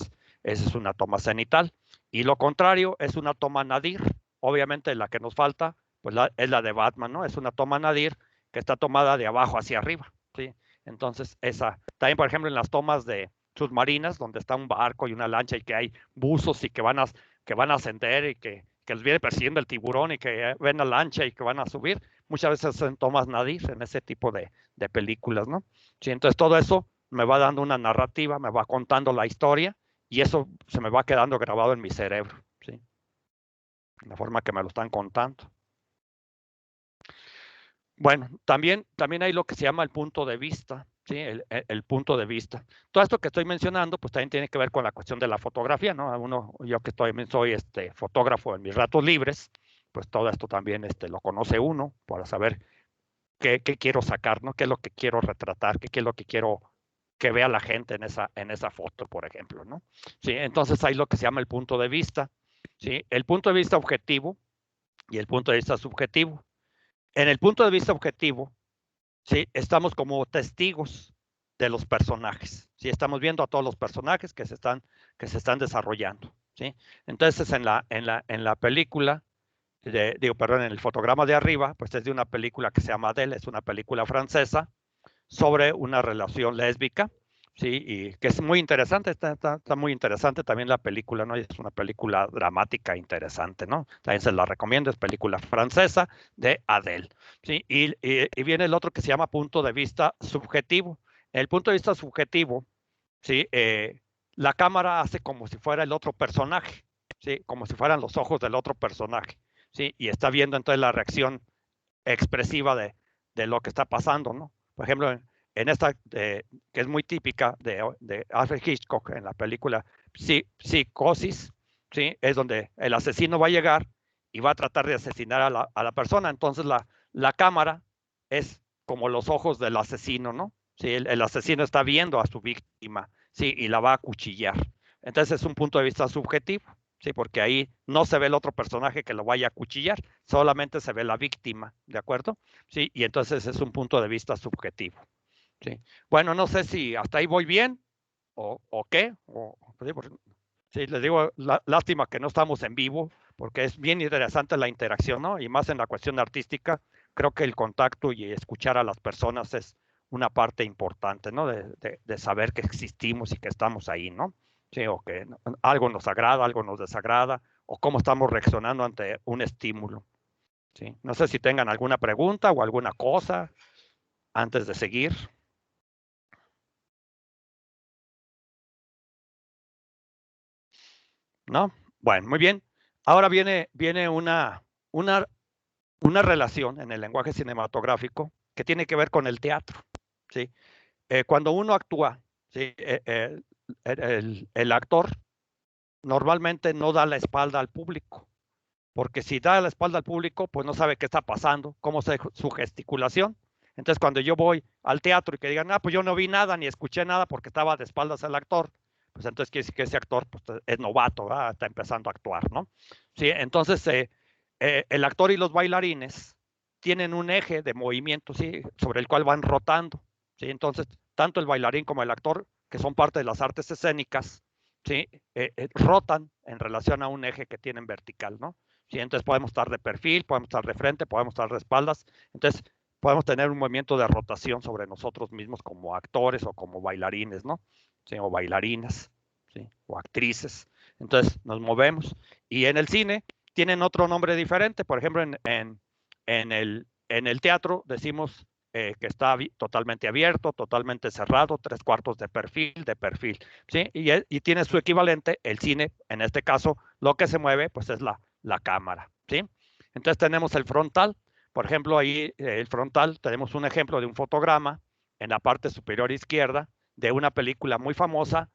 es una toma cenital. Y lo contrario es una toma nadir. Obviamente la que nos falta pues es la de Batman, ¿no? Es una toma nadir que está tomada de abajo hacia arriba, ¿sí? Entonces esa, también por ejemplo en las tomas de submarinas donde está un barco y una lancha y que hay buzos y que van a ascender y que los viene persiguiendo el tiburón y que ven la lancha y que van a subir, muchas veces son tomas nadir en ese tipo de películas, ¿no? Sí, entonces todo eso me va dando una narrativa, me va contando la historia y eso se me va quedando grabado en mi cerebro, ¿sí? La forma que me lo están contando. Bueno, también hay lo que se llama el punto de vista, ¿sí? El punto de vista. Todo esto que estoy mencionando, pues también tiene que ver con la cuestión de la fotografía, ¿no? Yo que soy fotógrafo en mis ratos libres, pues todo esto también lo conoce uno para saber qué quiero sacar, ¿no? ¿Qué es lo que quiero retratar? ¿Qué es lo que quiero que vea la gente en esa foto, por ejemplo, ¿no? Sí, entonces hay lo que se llama el punto de vista, ¿sí? El punto de vista objetivo y el punto de vista subjetivo. En el punto de vista objetivo, ¿sí? Estamos como testigos de los personajes, ¿sí? Estamos viendo a todos los personajes que se están desarrollando, ¿sí? Entonces en la película, en el fotograma de arriba, pues es de una película que se llama Adele, es una película francesa sobre una relación lésbica, ¿sí? Y que es muy interesante, está muy interesante también la película, ¿no? Es una película dramática interesante, ¿no? También se la recomiendo, es película francesa de Adele, ¿sí? Y viene el otro que se llama punto de vista subjetivo. El punto de vista subjetivo, ¿sí? La cámara hace como si fuera el otro personaje, ¿sí? Como si fueran los ojos del otro personaje, ¿sí? Y está viendo entonces la reacción expresiva de lo que está pasando, ¿no? Por ejemplo, en esta, que es muy típica de Alfred Hitchcock, en la película Psicosis, ¿sí? Es donde el asesino va a llegar y va a tratar de asesinar a la persona. Entonces la cámara es como los ojos del asesino, ¿no? Sí, el asesino está viendo a su víctima, sí, y la va a acuchillar. Entonces es un punto de vista subjetivo, sí, porque ahí no se ve el otro personaje que lo vaya a acuchillar, solamente se ve la víctima, ¿de acuerdo? Sí, y entonces es un punto de vista subjetivo. Sí. Bueno, no sé si hasta ahí voy bien o qué. Sí, les digo, lástima que no estamos en vivo, porque es bien interesante la interacción, ¿no? Y más en la cuestión artística, creo que el contacto y escuchar a las personas es una parte importante, ¿no? De saber que existimos y que estamos ahí, ¿no? Sí, o que algo nos agrada, algo nos desagrada, o cómo estamos reaccionando ante un estímulo. Sí. No sé si tengan alguna pregunta o alguna cosa antes de seguir. ¿No? Bueno, muy bien. Ahora viene una relación en el lenguaje cinematográfico que tiene que ver con el teatro, ¿sí? Cuando uno actúa, ¿sí? El actor normalmente no da la espalda al público, porque si da la espalda al público, pues no sabe qué está pasando, cómo es su gesticulación. Entonces, cuando yo voy al teatro y que digan, pues yo no vi nada ni escuché nada porque estaba de espaldas al actor, pues entonces quiere decir que ese actor pues, es novato, ¿verdad? Está empezando a actuar, ¿no? Sí, entonces el actor y los bailarines tienen un eje de movimiento, ¿sí? Sobre el cual van rotando, ¿sí? Entonces, tanto el bailarín como el actor, que son parte de las artes escénicas, ¿sí? Rotan en relación a un eje que tienen vertical, ¿no? ¿Sí? Entonces podemos estar de perfil, podemos estar de frente, podemos estar de espaldas. Entonces podemos tener un movimiento de rotación sobre nosotros mismos como actores o como bailarines, ¿no? ¿Sí? O bailarinas, ¿sí? O actrices. Entonces nos movemos. Y en el cine tienen otro nombre diferente. Por ejemplo, en el teatro decimos que está totalmente abierto, totalmente cerrado, 3/4 de perfil, ¿sí? Y tiene su equivalente, el cine, en este caso, lo que se mueve, pues es la cámara, ¿sí? Entonces tenemos el frontal, por ejemplo, ahí el frontal, tenemos un ejemplo de un fotograma en la parte superior izquierda de una película muy famosa,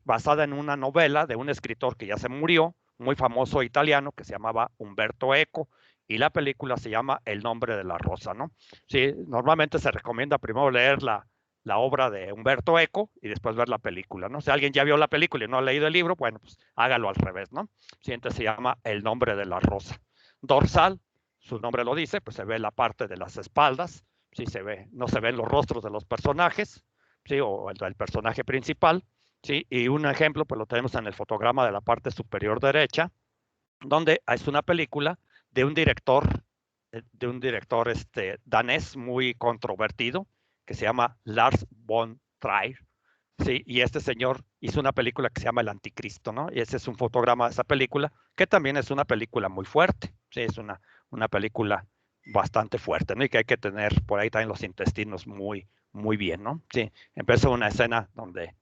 basada en una novela de un escritor que ya se murió, muy famoso italiano, que se llamaba Umberto Eco, y la película se llama El nombre de la rosa, ¿no? Sí, normalmente se recomienda primero leer la obra de Umberto Eco y después ver la película, ¿no? Si alguien ya vio la película y no ha leído el libro, bueno, pues hágalo al revés, ¿no? Sí, entonces se llama El nombre de la rosa. Dorsal, su nombre lo dice, pues se ve la parte de las espaldas, sí se ve, no se ven los rostros de los personajes, sí, o el del personaje principal, sí, y un ejemplo, pues lo tenemos en el fotograma de la parte superior derecha, donde es una película de un director danés muy controvertido que se llama Lars von Trier. Sí, y este señor hizo una película que se llama El Anticristo, ¿no? Y ese es un fotograma de esa película, que también es una película muy fuerte, sí, es una película bastante fuerte, ¿no? Y que hay que tener por ahí también los intestinos muy, muy bien, ¿no? Sí, empezó una escena donde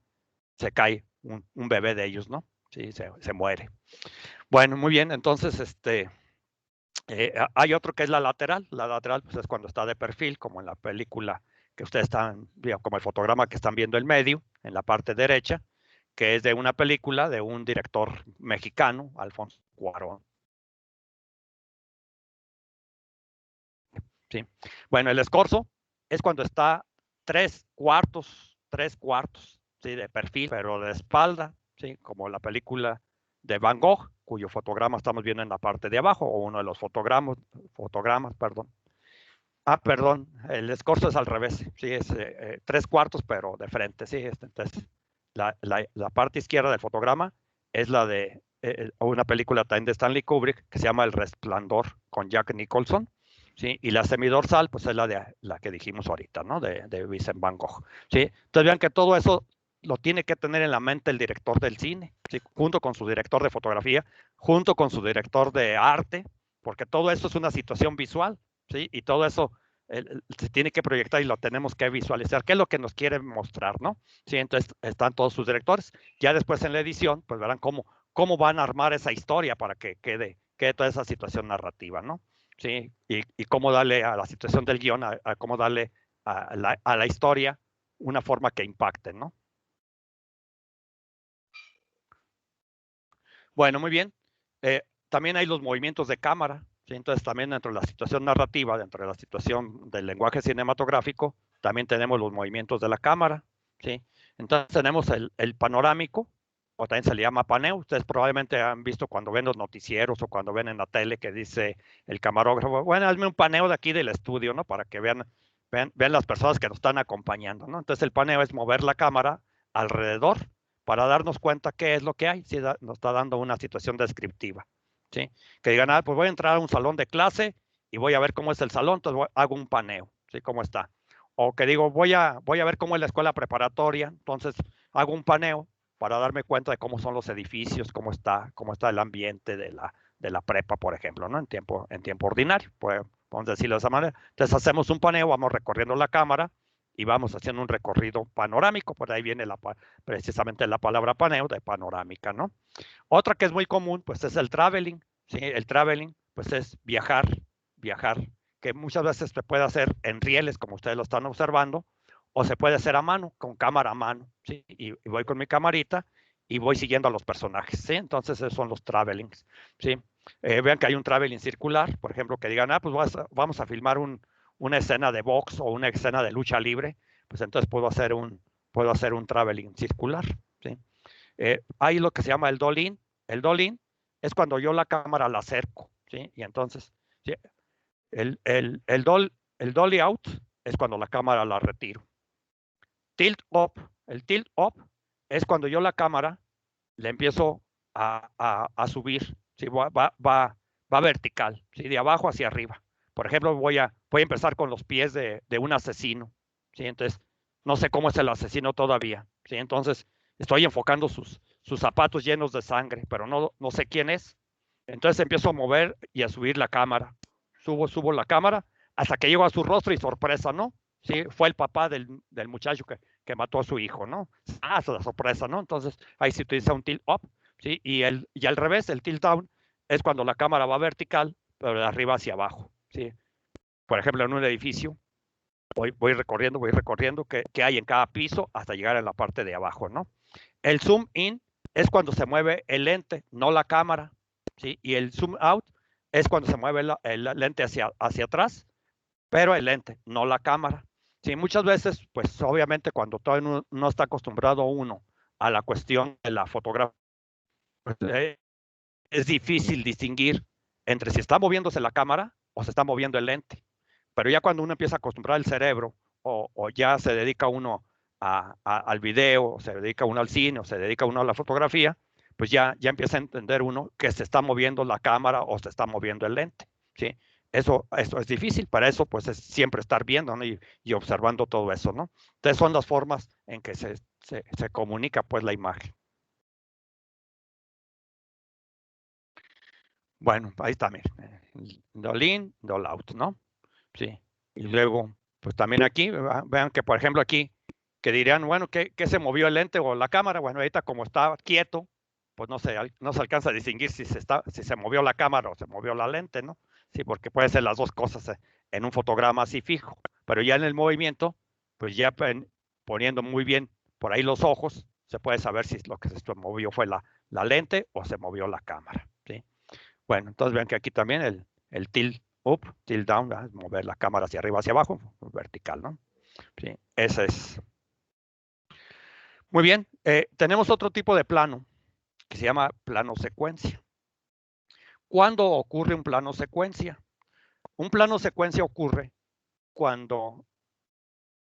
se cae un bebé de ellos, ¿no? Sí, se muere. Bueno, muy bien, entonces hay otro que es la lateral. La lateral pues, es cuando está de perfil, como en la película que ustedes están, como el fotograma que están viendo en medio, en la parte derecha, que es de una película de un director mexicano, Alfonso Cuarón. ¿Sí? Bueno, el escorzo es cuando está 3/4, ¿sí? De perfil, pero de espalda, ¿sí? Como la película de Van Gogh, cuyo fotograma estamos viendo en la parte de abajo, o uno de los fotogramas, perdón. Perdón, el escorzo es al revés, sí, es 3/4, pero de frente, sí. Entonces, la parte izquierda del fotograma es la de una película también de Stanley Kubrick que se llama El Resplandor con Jack Nicholson, sí, y la semidorsal, pues es la que dijimos ahorita, ¿no? De Vincent Van Gogh, sí. Entonces vean que todo eso lo tiene que tener en la mente el director del cine, ¿sí? Junto con su director de fotografía, junto con su director de arte, porque todo eso es una situación visual, ¿sí? Y todo eso se tiene que proyectar y lo tenemos que visualizar, qué es lo que nos quiere mostrar, ¿no? Sí, entonces están todos sus directores. Ya después en la edición, pues verán cómo van a armar esa historia para que quede toda esa situación narrativa, ¿no? Sí, y cómo darle a la situación del guión, a cómo darle a la historia una forma que impacte, ¿no? Bueno, muy bien. También hay los movimientos de cámara, ¿sí? Entonces también dentro de la situación narrativa, dentro de la situación del lenguaje cinematográfico, también tenemos los movimientos de la cámara, ¿sí? Entonces tenemos el panorámico, o también se le llama paneo. Ustedes probablemente han visto cuando ven los noticieros o cuando ven en la tele que dice el camarógrafo, bueno, hazme un paneo de aquí del estudio, ¿no? Para que vean las personas que nos están acompañando, ¿no? Entonces el paneo es mover la cámara alrededor para darnos cuenta qué es lo que hay, si nos está dando una situación descriptiva, ¿sí? Que digan, pues voy a entrar a un salón de clase y voy a ver cómo es el salón, entonces hago un paneo, ¿sí? ¿Cómo está? O que digo, voy a ver cómo es la escuela preparatoria, entonces hago un paneo para darme cuenta de cómo son los edificios, cómo está el ambiente de la prepa, por ejemplo, ¿no? En tiempo ordinario, pues, vamos a decirlo de esa manera. Entonces hacemos un paneo, vamos recorriendo la cámara y vamos haciendo un recorrido panorámico, por ahí viene precisamente la palabra paneo de panorámica, ¿no? Otra que es muy común, pues es el traveling, ¿sí? El traveling, pues es viajar, que muchas veces se puede hacer en rieles, como ustedes lo están observando, o se puede hacer a mano, con cámara a mano, ¿sí? Y voy con mi camarita y voy siguiendo a los personajes, ¿sí? Entonces esos son los travelings, ¿sí? Vean que hay un traveling circular, por ejemplo, que digan, pues vamos a filmar una escena de box o una escena de lucha libre, pues entonces puedo hacer un traveling circular, ¿sí? Hay lo que se llama el dolly-in. El dolly-in es cuando yo la cámara la acerco, ¿sí? Y entonces, ¿sí? El dolly out es cuando la cámara la retiro. Tilt up, el tilt up es cuando yo la cámara le empiezo a subir, ¿sí? Va vertical, ¿sí? De abajo hacia arriba. Por ejemplo, voy a empezar con los pies de un asesino, ¿sí? Entonces, no sé cómo es el asesino todavía, ¿sí? Entonces, estoy enfocando sus zapatos llenos de sangre, pero no sé quién es. Entonces empiezo a mover y a subir la cámara. Subo la cámara hasta que llego a su rostro y sorpresa, ¿no? Sí, fue el papá del muchacho que mató a su hijo, ¿no? Es la sorpresa, ¿no? Entonces ahí se utiliza un tilt up, ¿sí? Y al revés, el tilt down es cuando la cámara va vertical, pero de arriba hacia abajo, ¿sí? Por ejemplo, en un edificio, voy recorriendo qué hay en cada piso hasta llegar a la parte de abajo, ¿no? El zoom in es cuando se mueve el lente, no la cámara, ¿sí? Y el zoom out es cuando se mueve el lente hacia atrás, pero el lente, no la cámara. Sí, muchas veces, pues obviamente cuando todavía no está acostumbrado uno a la cuestión de la fotografía, pues, es difícil distinguir entre si está moviéndose la cámara o se está moviendo el lente. Pero ya cuando uno empieza a acostumbrar el cerebro o ya se dedica uno al video, o se dedica uno al cine, o se dedica uno a la fotografía, pues ya empieza a entender uno que se está moviendo la cámara o se está moviendo el lente, ¿sí? Eso es difícil, para eso pues es siempre estar viendo, ¿no? y observando todo eso, ¿no? Entonces son las formas en que se comunica pues la imagen. Bueno, ahí está, miren, dol in, dol out, ¿no? Sí. Y luego, pues también aquí, vean que por ejemplo aquí, que dirían, bueno, ¿qué se movió el lente o la cámara? Bueno, ahorita como está quieto, pues no se alcanza a distinguir si se movió la cámara o se movió la lente, ¿no? Sí, porque puede ser las dos cosas en un fotograma así fijo, pero ya en el movimiento, pues ya poniendo muy bien por ahí los ojos, se puede saber si lo que se movió fue la lente o se movió la cámara, ¿sí? Bueno, entonces vean que aquí también el tilt up, tilt down, es mover la cámara hacia arriba, hacia abajo, vertical, ¿no? Sí, ese es. Muy bien, tenemos otro tipo de plano que se llama plano secuencia. ¿Cuándo ocurre un plano secuencia? Un plano secuencia ocurre cuando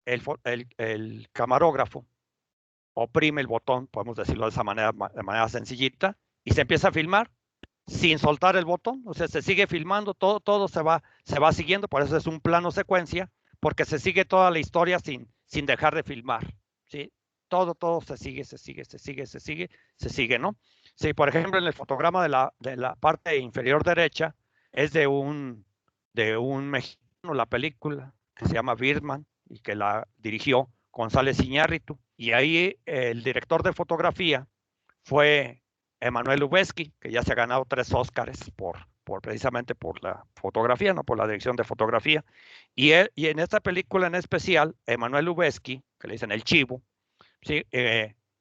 el camarógrafo oprime el botón, podemos decirlo de manera sencillita, y se empieza a filmar sin soltar el botón, o sea, se sigue filmando, todo se va siguiendo, por eso es un plano secuencia, porque se sigue toda la historia sin dejar de filmar, ¿sí? Todo se sigue, ¿no? Sí, por ejemplo, en el fotograma de la parte inferior derecha es de un mexicano, la película, que se llama Birdman, y que la dirigió González Iñárritu, y ahí el director de fotografía fue Emmanuel Lubezki, que ya se ha ganado 3 Óscares precisamente por la fotografía, no por la dirección de fotografía. Y en esta película en especial, Emmanuel Lubezki, que le dicen el Chivo, ¿sí?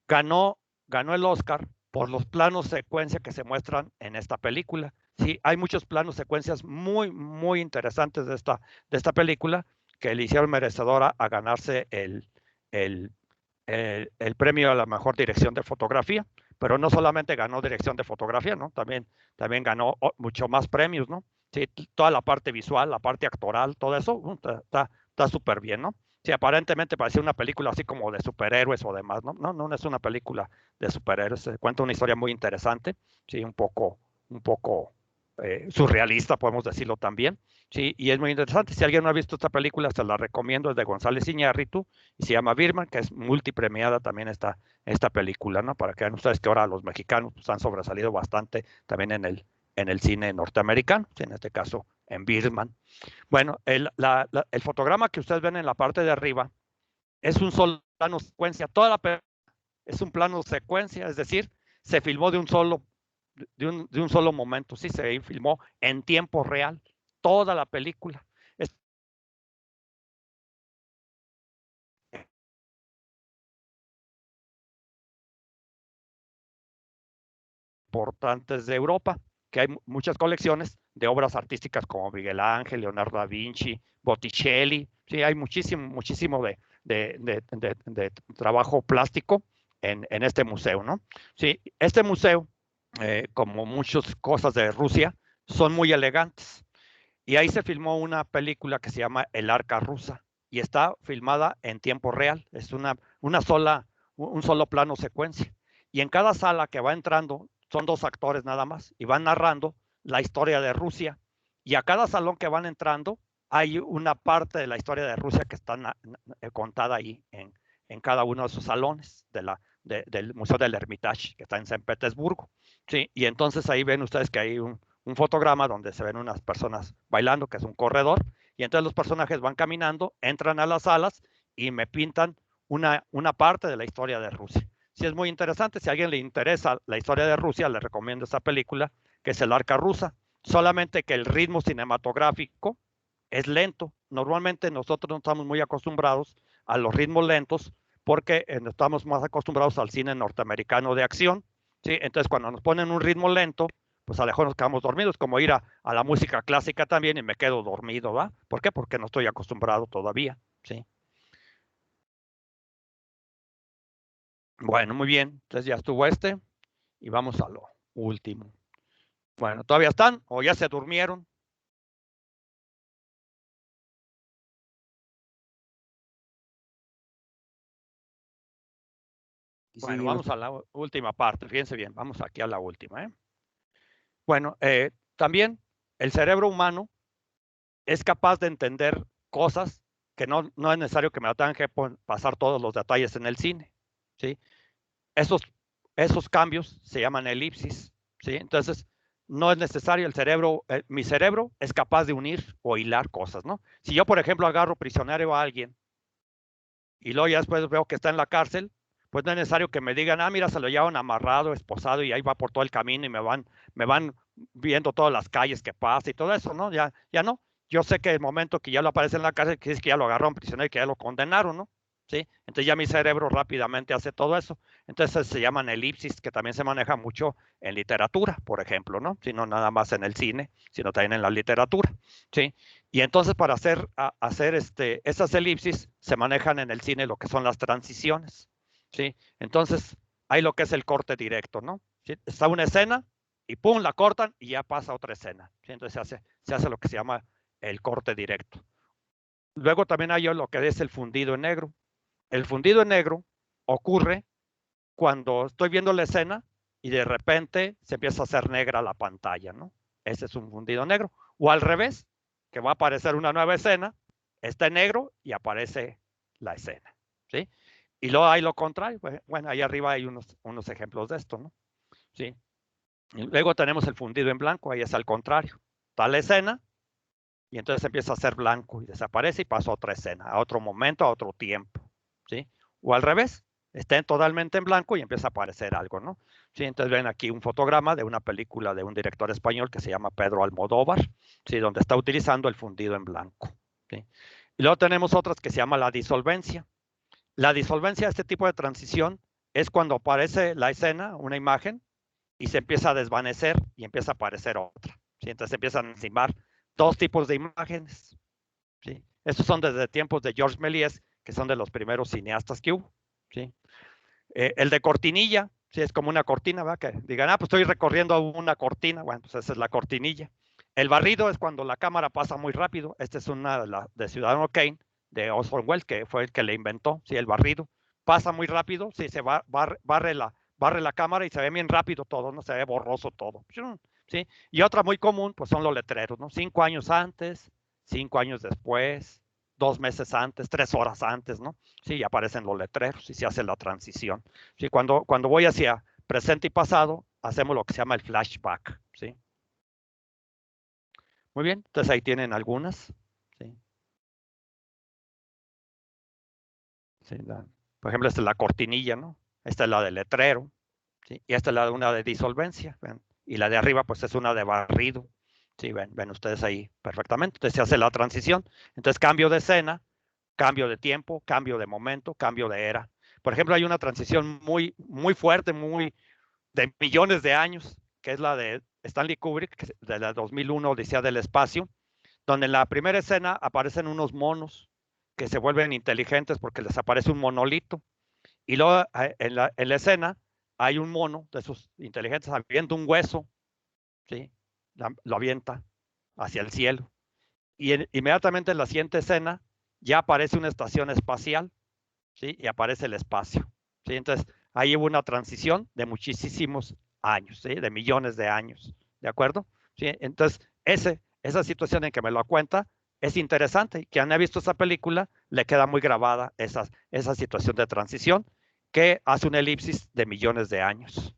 ganó el Óscar por los planos secuencia que se muestran en esta película. Sí, hay muchos planos secuencias muy, muy interesantes de esta película que le hicieron merecedora a ganarse el premio a la mejor dirección de fotografía, pero no solamente ganó dirección de fotografía, ¿no? También ganó mucho más premios, ¿no? Sí, toda la parte visual, la parte actoral, todo eso está súper bien, ¿no? Sí, aparentemente parecía una película así como de superhéroes o demás, ¿no? No es una película de superhéroes, se cuenta una historia muy interesante, sí, un poco surrealista, podemos decirlo también, sí, y es muy interesante. Si alguien no ha visto esta película, se la recomiendo, es de González Iñárritu y se llama Birdman, que es multipremiada también esta película, ¿no? Para que vean ustedes que ahora los mexicanos pues, han sobresalido bastante también en el cine norteamericano, en este caso en Birdman. Bueno, el fotograma que ustedes ven en la parte de arriba es un solo plano secuencia, toda la película es un plano secuencia, es decir, se filmó de un solo momento, sí, se filmó en tiempo real, toda la película. Es importantes de Europa. que hay muchas colecciones de obras artísticas como Miguel Ángel, Leonardo da Vinci, Botticelli. Sí, hay muchísimo de trabajo plástico en este museo, ¿no? Sí, este museo, como muchas cosas de Rusia, son muy elegantes. Y ahí se filmó una película que se llama El Arca Rusa y está filmada en tiempo real. Es un solo plano secuencia. Y en cada sala que va entrando son 2 actores nada más y van narrando la historia de Rusia. Y a cada salón que van entrando hay una parte de la historia de Rusia que está contada ahí en cada uno de esos salones del Museo del Hermitage, que está en San Petersburgo. Sí, y entonces ahí ven ustedes que hay un fotograma donde se ven unas personas bailando, que es un corredor, y entonces los personajes van caminando, entran a las salas y me pintan una parte de la historia de Rusia. Sí, es muy interesante. Si a alguien le interesa la historia de Rusia, le recomiendo esta película, que es El Arca Rusa. Solamente que el ritmo cinematográfico es lento. Normalmente nosotros no estamos muy acostumbrados a los ritmos lentos porque estamos más acostumbrados al cine norteamericano de acción. ¿Sí? Entonces, cuando nos ponen un ritmo lento, pues a lo mejor nos quedamos dormidos, como ir a la música clásica también y me quedo dormido, ¿va? ¿Por qué? Porque no estoy acostumbrado todavía, ¿sí? Bueno, muy bien, entonces ya estuvo y vamos a lo último. Bueno, ¿todavía están o ya se durmieron? Bueno, vamos a la última parte, fíjense bien, vamos aquí a la última, ¿eh? Bueno, también el cerebro humano es capaz de entender cosas que no es necesario que me la tengan que pasar todos los detalles en el cine, ¿sí? Esos cambios se llaman elipsis, ¿sí? Entonces, no es necesario el cerebro, mi cerebro es capaz de unir o hilar cosas, ¿no? Si yo, por ejemplo, agarro prisionero a alguien y luego ya después veo que está en la cárcel, pues no es necesario que me digan, mira, se lo llevan amarrado, esposado y ahí va por todo el camino y me van viendo todas las calles que pasa y todo eso, ¿no? Ya no. Yo sé que el momento que ya lo aparece en la cárcel, que es que ya lo agarraron prisionero y que ya lo condenaron, ¿no? ¿Sí? Entonces ya mi cerebro rápidamente hace todo eso. Entonces se llaman elipsis, que también se maneja mucho en literatura, por ejemplo, ¿no? Si no nada más en el cine, sino también en la literatura, ¿sí? Y entonces para hacer esas elipsis se manejan en el cine lo que son las transiciones, ¿sí? Entonces hay lo que es el corte directo, ¿no? ¿Sí? Está una escena y pum, la cortan y ya pasa otra escena, ¿sí? Entonces se hace lo que se llama el corte directo. Luego también hay lo que es el fundido en negro. El fundido en negro ocurre cuando estoy viendo la escena y de repente se empieza a hacer negra la pantalla, ¿no? Ese es un fundido negro. O al revés, que va a aparecer una nueva escena, está en negro y aparece la escena, ¿sí? Y luego hay lo contrario. Bueno, ahí arriba hay unos ejemplos de esto, ¿no? Sí. Y luego tenemos el fundido en blanco, ahí es al contrario. Está la escena y entonces empieza a ser blanco y desaparece y pasa a otra escena, a otro momento, a otro tiempo, ¿sí? O al revés, está totalmente en blanco y empieza a aparecer algo, ¿no? Sí, entonces ven aquí un fotograma de una película de un director español que se llama Pedro Almodóvar, ¿sí? Donde está utilizando el fundido en blanco, ¿sí? Y luego tenemos otras que se llama la disolvencia. La disolvencia de este tipo de transición es cuando aparece la escena, una imagen, y se empieza a desvanecer y empieza a aparecer otra, ¿sí? Entonces empiezan a encimar 2 tipos de imágenes, ¿sí? Estos son desde tiempos de Georges Méliès, que son de los primeros cineastas que hubo, ¿sí? El de cortinilla, ¿sí? Es como una cortina, ¿verdad? Que digan, pues estoy recorriendo una cortina, bueno, pues esa es la cortinilla. El barrido es cuando la cámara pasa muy rápido. Esta es una de Ciudadano Kane, de Orson Welles, que fue el que le inventó, ¿sí? El barrido. Pasa muy rápido, sí, se barre la cámara y se ve bien rápido todo, ¿no? Se ve borroso todo, ¿sí? Y otra muy común, pues son los letreros, ¿no? 5 años antes, 5 años después, 2 meses antes, 3 horas antes, ¿no? Sí, aparecen los letreros y se hace la transición. Sí, cuando voy hacia presente y pasado, hacemos lo que se llama el flashback, ¿sí? Muy bien, entonces ahí tienen algunas, ¿sí? Sí, por ejemplo, esta es la cortinilla, ¿no? Esta es la del letrero, ¿sí? Y esta es una de disolvencia, ¿ven? Y la de arriba, pues es una de barrido, ¿sí? Ven ustedes ahí perfectamente. Entonces se hace la transición. Entonces cambio de escena, cambio de tiempo, cambio de momento, cambio de era. Por ejemplo, hay una transición muy, muy fuerte, muy de millones de años, que es la de Stanley Kubrick, de la 2001, Odisea del Espacio, donde en la primera escena aparecen unos monos que se vuelven inteligentes porque les aparece un monolito. Y luego en la escena hay un mono de esos inteligentes avienta un hueso, ¿sí? Lo avienta hacia el cielo. Y inmediatamente en la siguiente escena ya aparece una estación espacial, ¿sí? Y aparece el espacio, ¿sí? Entonces, ahí hubo una transición de muchísimos años, ¿sí? De millones de años, ¿de acuerdo? ¿Sí? Entonces, esa situación en que me lo cuenta es interesante. Quien ha visto esa película le queda muy grabada esa situación de transición que hace una elipsis de millones de años.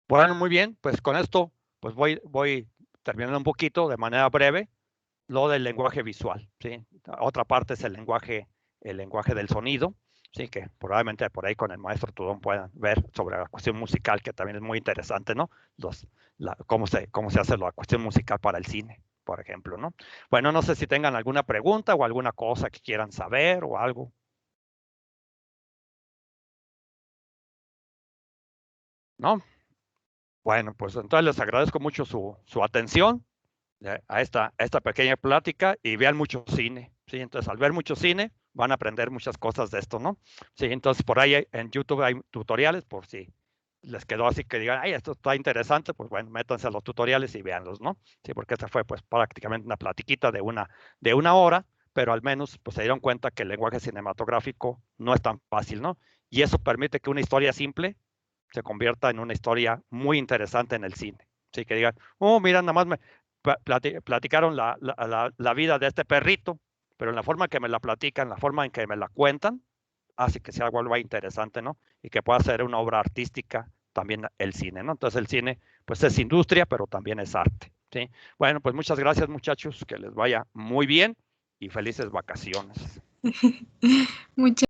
Bueno, muy bien, pues con esto pues voy terminando un poquito de manera breve lo del lenguaje visual, ¿sí? Otra parte es el lenguaje del sonido, ¿sí? Que probablemente por ahí con el maestro Tudón puedan ver sobre la cuestión musical, que también es muy interesante, ¿no? Cómo se hace la cuestión musical para el cine, por ejemplo, ¿no? Bueno, no sé si tengan alguna pregunta o alguna cosa que quieran saber o algo. ¿No? Bueno, pues entonces les agradezco mucho su atención a esta pequeña plática y vean mucho cine, ¿sí? Entonces, al ver mucho cine, van a aprender muchas cosas de esto, ¿no? Sí, entonces por ahí en YouTube hay tutoriales por si les quedó así que digan, ay, esto está interesante, pues bueno, métanse a los tutoriales y véanlos, ¿no? Sí, porque esta fue pues prácticamente una platiquita de una hora, pero al menos pues se dieron cuenta que el lenguaje cinematográfico no es tan fácil, ¿no? Y eso permite que una historia simple se convierta en una historia muy interesante en el cine. Sí, que digan, oh, mira, nada más me platicaron la vida de este perrito, pero en la forma en que me la platican, la forma en que me la cuentan, hace que sea algo interesante, ¿no? Y que pueda ser una obra artística también el cine, ¿no? Entonces el cine, pues es industria, pero también es arte, ¿sí? Bueno, pues muchas gracias, muchachos, que les vaya muy bien y felices vacaciones. Muchas